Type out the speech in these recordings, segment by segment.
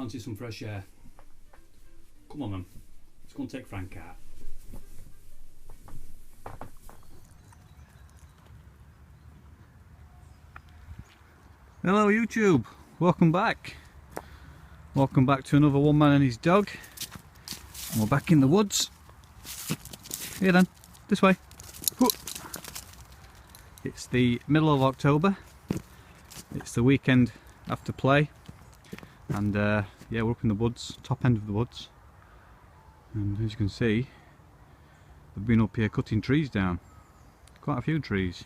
Fancy some fresh air? Come on then, let's go and take Frank out. Hello YouTube, welcome back. Welcome back to another one man and his dog. And we're back in the woods. Here then, this way. It's the middle of October. It's the weekend after play. And yeah, we're up in the woods, top end of the woods. And as you can see, they've been up here cutting trees down. Quite a few trees.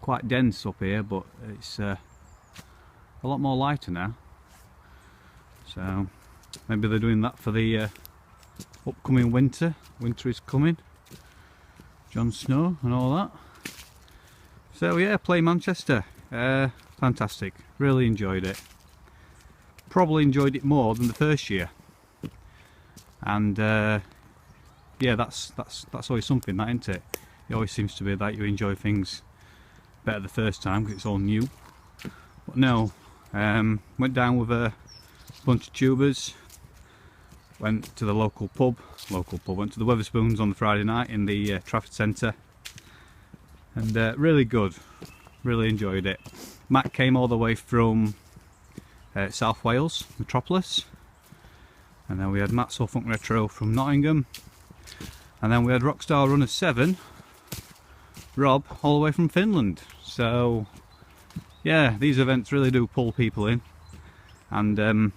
Quite dense up here, but it's a lot more lighter now. So maybe they're doing that for the upcoming winter. Winter is coming. Jon Snow and all that. So yeah, play Manchester. Fantastic. Really enjoyed it. Probably enjoyed it more than the first year. And yeah, that's always something, that, isn't it? It always seems to be that you enjoy things better the first time because it's all new. But no, went down with a bunch of tubers, went to the local pub, went to the Wetherspoons on the Friday night in the Trafford Centre, and really good, really enjoyed it. Matt came all the way from South Wales, Metropolis, and then we had Matt Soul Funk Retro from Nottingham, and then we had Rockstar Runner 7, Rob, all the way from Finland. So yeah, these events really do pull people in, and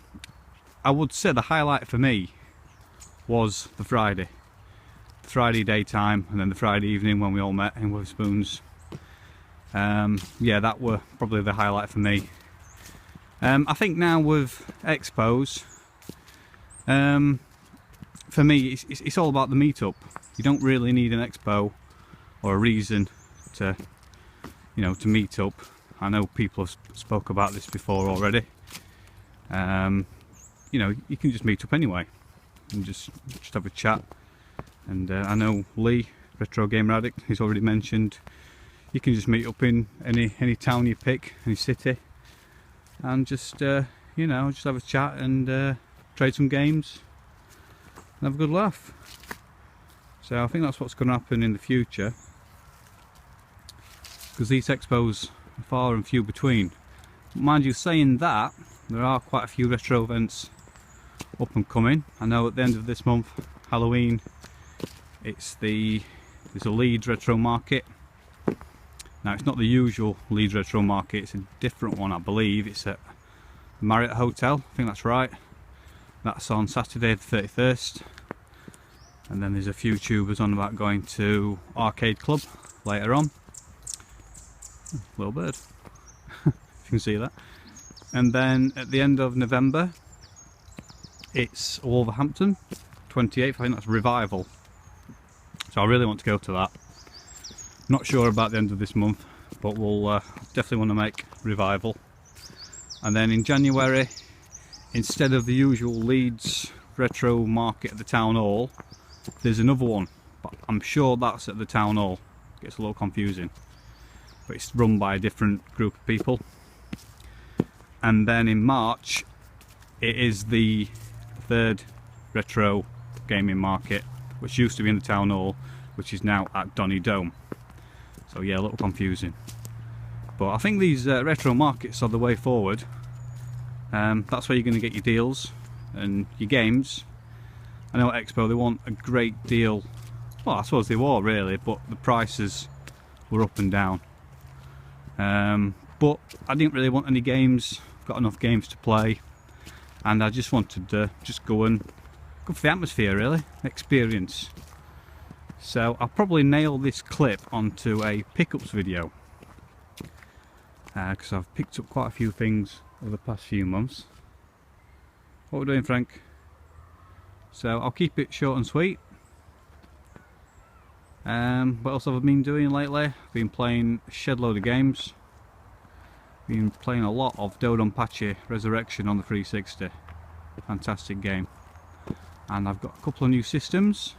I would say the highlight for me was the Friday daytime, and then the Friday evening when we all met in Wetherspoons. Yeah, that were probably the highlight for me. I think now with expos, for me it's all about the meetup. You don't really need an expo or a reason to, you know, to meet up. I know people have spoke about this before already. You know, you can just meet up anyway and just have a chat. And I know Lee, Retro Gamer Addict, he's already mentioned you can just meet up in any town you pick, any city, and just you know, just have a chat and trade some games and have a good laugh. So I think that's what's going to happen in the future, because these expos are far and few between. Mind you, saying that, there are quite a few retro events up and coming. I know at the end of this month, Halloween, there's a Leeds Retro Market. Now it's not the usual Leeds Retro Market, it's a different one, I believe. It's at the Marriott Hotel, I think that's right. That's on Saturday the 31st. And then there's a few tubers on about going to Arcade Club later on. Little bird, if you can see that. And then at the end of November, it's Wolverhampton, 28th, I think that's Revival. So I really want to go to that. Not sure about the end of this month, but we'll definitely want to make Revival. And then in January, instead of the usual Leeds Retro Market at the Town Hall, there's another one, but I'm sure that's at the Town Hall. Gets a little confusing, but it's run by a different group of people. And then in March, it is the third retro gaming market, which used to be in the Town Hall, which is now at Donny Dome. So yeah, a little confusing. But I think these retro markets are the way forward. That's where you're going to get your deals and your games. I know at Expo they want a great deal. Well, I suppose they were really, but the prices were up and down. But I didn't really want any games. Got enough games to play, and I just wanted to just go for the atmosphere, really, experience. So I'll probably nail this clip onto a pickups video, because I've picked up quite a few things over the past few months. What we're doing, Frank? So I'll keep it short and sweet. What else have I been doing lately? I've been playing a shed load of games. Been playing a lot of Dodonpachi Resurrection on the 360. Fantastic game. And I've got a couple of new systems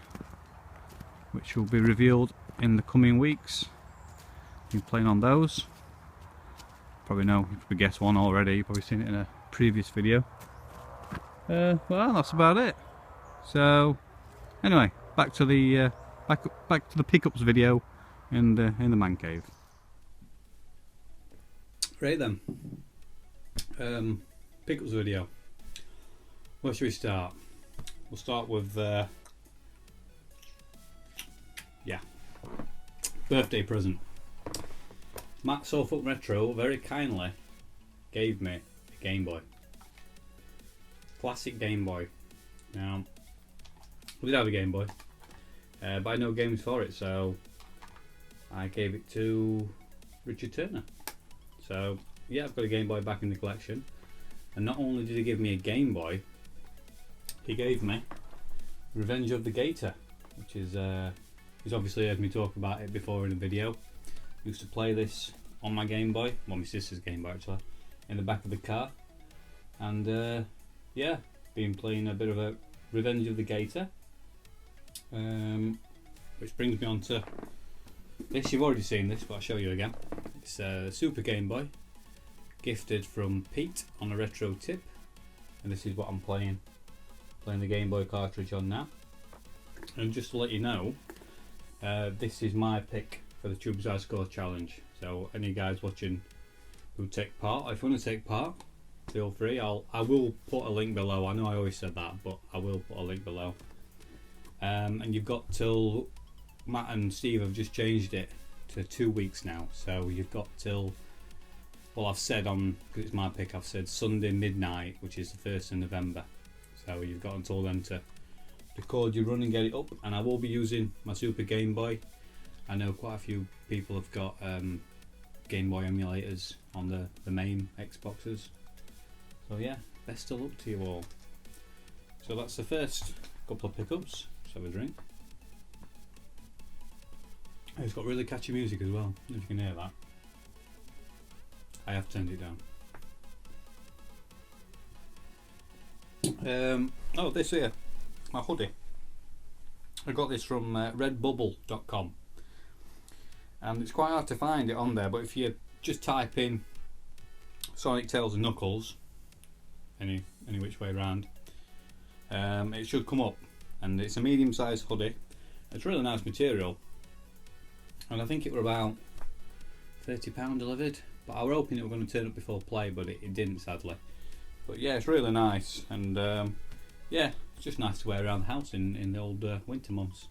which will be revealed in the coming weeks. Been playing on those. Probably know, you probably guessed one already, you've probably seen it in a previous video. well, that's about it. So anyway, back to the back to the pickups video in the man cave. Right then, pickups video. Where should we start? We'll start with yeah, birthday present. Matt Suffolk Retro very kindly gave me a Game Boy. Classic Game Boy. Now, we did have a Game Boy, but I had no games for it, so I gave it to Richard Turner. So yeah, I've got a Game Boy back in the collection. And not only did he give me a Game Boy, he gave me Revenge of the Gator, which is he's obviously heard me talk about it before in a video. Used to play this on my Game Boy, well, my sister's Game Boy actually, in the back of the car. And yeah, been playing a bit of a Revenge of the Gator, which brings me on to this. You've already seen this, but I'll show you again. It's a Super Game Boy, gifted from Pete on a retro tip, and this is what I'm playing the Game Boy cartridge on now. And just to let you know, this is my pick for the Tube Size Score Challenge. So any guys watching who take part, if you want to take part, feel free. I will put a link below. I know I always said that, but I will put a link below. And you've got till, Matt and Steve have just changed it to 2 weeks now. So you've got till, well, I've said on, because it's my pick, I've said Sunday midnight, which is the 1st of November. So you've got until then to record your run and get it up. And I will be using my Super Game Boy. I know quite a few people have got Game Boy emulators on the main Xboxes. So yeah, best of luck to you all. So that's the first couple of pickups. Let's have a drink. It's got really catchy music as well, if you can hear that. I have turned it down. Oh, this here, my hoodie. I got this from redbubble.com. And it's quite hard to find it on there, but if you just type in Sonic, Tails and Knuckles, any which way around, it should come up. And it's a medium-sized hoodie. It's really nice material, and I think it were about £30 delivered, but I were hoping it were going to turn up before play, but it didn't, sadly. But yeah, it's really nice, and yeah, it's just nice to wear around the house in the old winter months.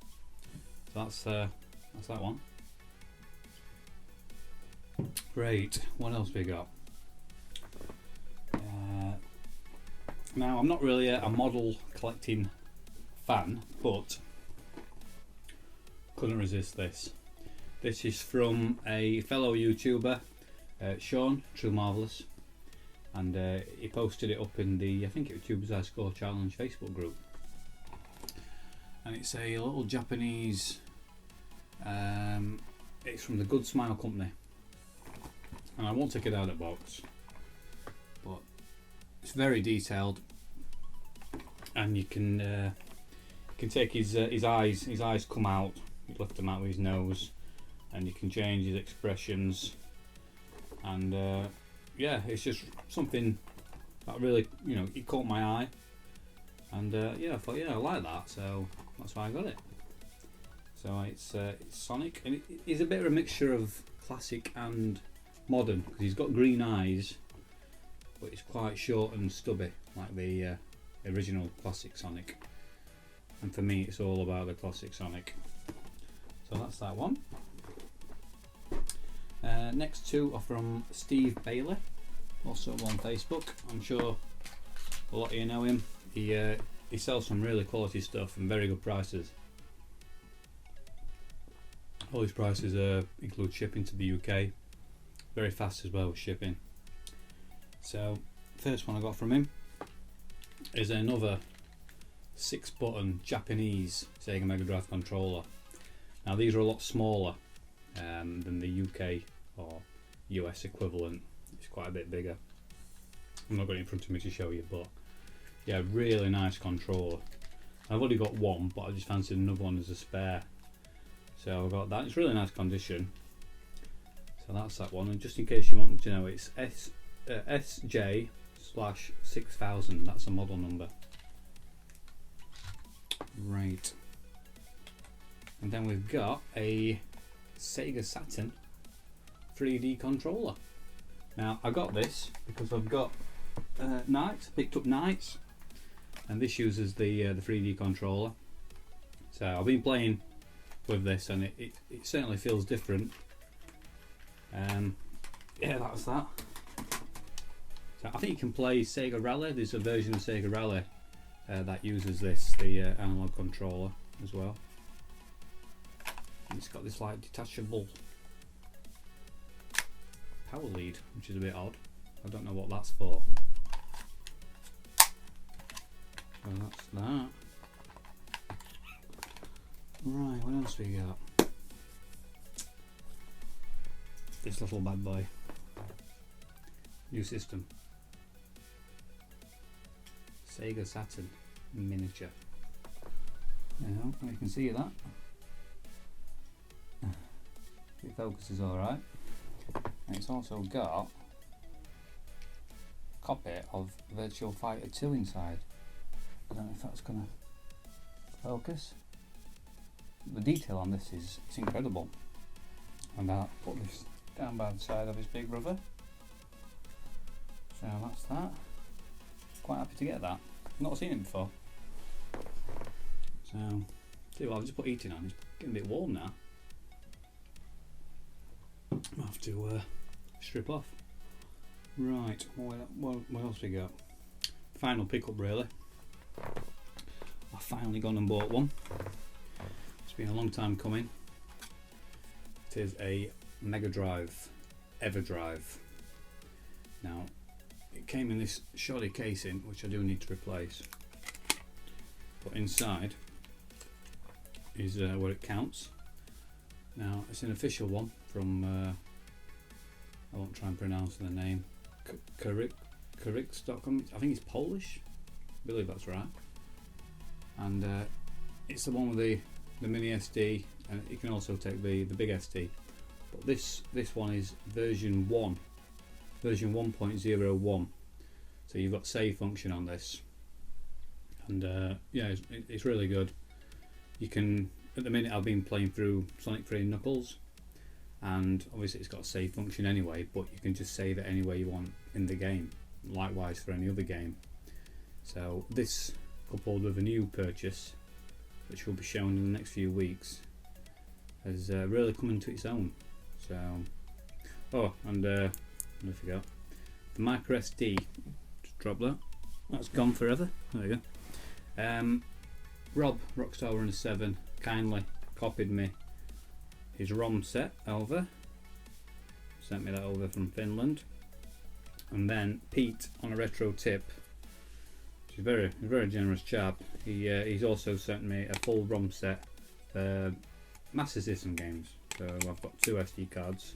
So that's that one. Great, what else we got? Now, I'm not really a model collecting fan, but couldn't resist this. This is from a fellow YouTuber, Sean, True Marvellous, and he posted it up in the, I think it was Tube Size Score Challenge Facebook group. And it's a little Japanese, it's from the Good Smile Company. And I won't take it out of the box, but it's very detailed, and you can take his eyes. His eyes come out. You lift them out with his nose, and you can change his expressions. And yeah, it's just something that really, you know, it caught my eye. And yeah, I thought, yeah, I like that, so that's why I got it. So it's Sonic, and it is a bit of a mixture of classic and modern, because he's got green eyes, but it's quite short and stubby like the original classic Sonic. And for me, it's all about the classic Sonic. So that's that one. Next two are from Steve Bailey, also on Facebook. I'm sure a lot of you know him. He sells some really quality stuff and very good prices. All his prices include shipping to the UK. Very fast as well with shipping. So first one I got from him is another 6-button Japanese Sega Mega Drive controller. Now these are a lot smaller than the UK or US equivalent. It's quite a bit bigger. I'm not got it in front of me to show you, but yeah, really nice controller. I've already got one, but I just fancied another one as a spare. So I got that. It's really nice condition. So that's that one. And just in case you wanted to know, it's SJ/6000. That's the model number. Right. And then we've got a Sega Saturn 3D controller. Now I got this because I've got Knights, picked up Knights, and this uses the 3D controller. So I've been playing with this, and it certainly feels different. Yeah, that's that. So I think you can play Sega Rally. There's a version of Sega Rally that uses the analog controller as well. And it's got this like detachable power lead, which is a bit odd. I don't know what that's for. Well, that's that. Right, what else we got? This little bad boy. New system. Sega Saturn miniature. Yeah, you can see that. It focuses alright. And it's also got a copy of Virtual Fighter 2 inside. I don't know if that's gonna focus. The detail on this is incredible. And I'll put this down by the side of his big brother. So that's that. Quite happy to get that. I've not seen it before. So, see what, I've just put heating on. It's getting a bit warm now. I'll have to strip off. Right, what else we got? Final pickup really. I've finally gone and bought one. It's been a long time coming. It is a Mega Drive EverDrive. Now, it came in this shoddy casing, which I do need to replace. But inside is where it counts. Now, it's an official one from, I won't try and pronounce the name, Kurix.com. I think it's Polish. I believe that's right. And it's the one with the mini SD, and you can also take the big SD. But this one is version 1, version 1.01. So you've got save function on this, and yeah, it's really good. You can, at the minute I've been playing through Sonic 3 and Knuckles, and obviously it's got a save function anyway, but you can just save it anywhere you want in the game. Likewise for any other game. So this, coupled with a new purchase, which will be shown in the next few weeks, has really come into its own. So, oh, and I forgot the micro SD. Just drop that. That's gone forever. There you go. Rob Rockstar Runner 7 kindly copied me his ROM set over. Sent me that over from Finland. And then Pete, on a retro tip, which is a very generous chap, he's also sent me a full ROM set for Master System games. So I've got 2 SD cards.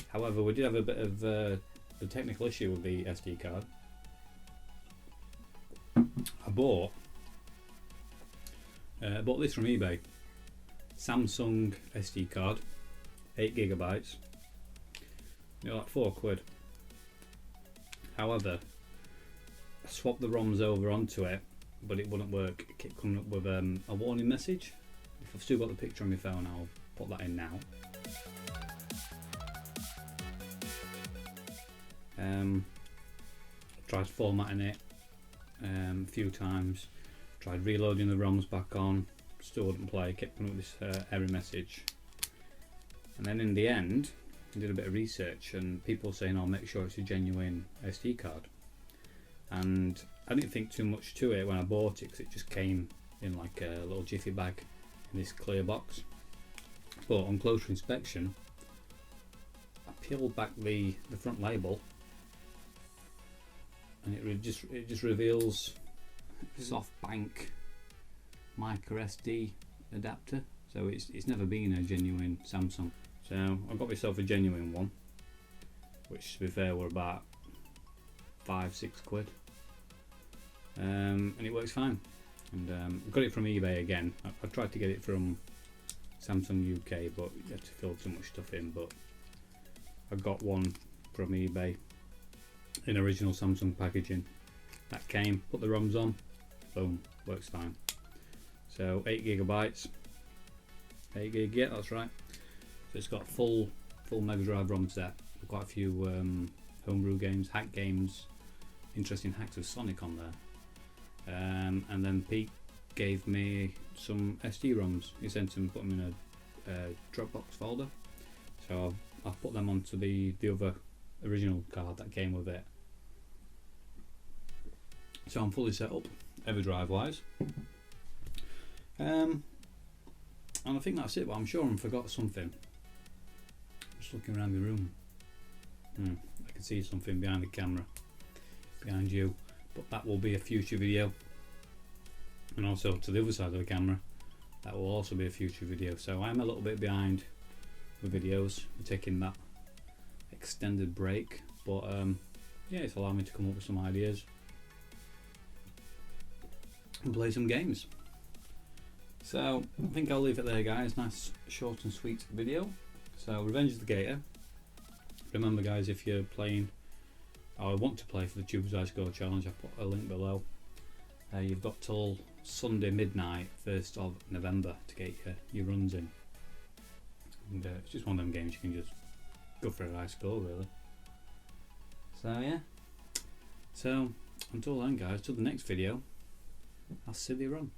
However, we did have a bit of a technical issue with the SD card. I bought this from eBay. Samsung SD card, 8 gigabytes. They're like £4. However, I swapped the ROMs over onto it, but it wouldn't work. It kept coming up with a warning message. If I've still got the picture on my phone, I'll put that in now. Tried formatting it a few times, tried reloading the ROMs back on, still wouldn't play, kept coming up with this error message. And then in the end, I did a bit of research, and people saying, "Oh, make sure it's a genuine SD card." And I didn't think too much to it when I bought it, because it just came in like a little jiffy bag in this clear box. But on closer inspection, I peeled back the front label, and it just reveals SoftBank micro SD adapter. So it's never been a genuine Samsung. So I got myself a genuine one, which to be fair were about £5-6. And it works fine. And I got it from eBay again. I tried to get it from Samsung UK, but you have to fill too much stuff in. But I got one from eBay in original Samsung packaging. That came, put the ROMs on, boom, works fine. So 8 gigabytes, 8 gig, yeah, that's right. So it's got full Mega Drive ROM set, quite a few homebrew games, hack games, interesting hacks of Sonic on there. And then Pete gave me some SD ROMs. He sent them, put them in a Dropbox folder. So I've put them onto the other original card that came with it. So I'm fully set up, EverDrive wise. And I think that's it, but I'm sure I forgot something. Just looking around the room. I can see something behind the camera, behind you, but that will be a future video. And also to the other side of the camera, that will also be a future video. So I'm a little bit behind with videos. I'm taking that extended break, but yeah, it's allowed me to come up with some ideas and play some games. So I think I'll leave it there, guys. Nice short and sweet video. So Revenge of the Gator. Remember, guys, if you're playing or want to play for the Tube as I Score challenge, I've put a link below. You've got till Sunday midnight, 1st of November, to get your runs in. And it's just one of them games you can just go for a high score, really. So yeah. So until then, guys, till the next video, I'll see you on.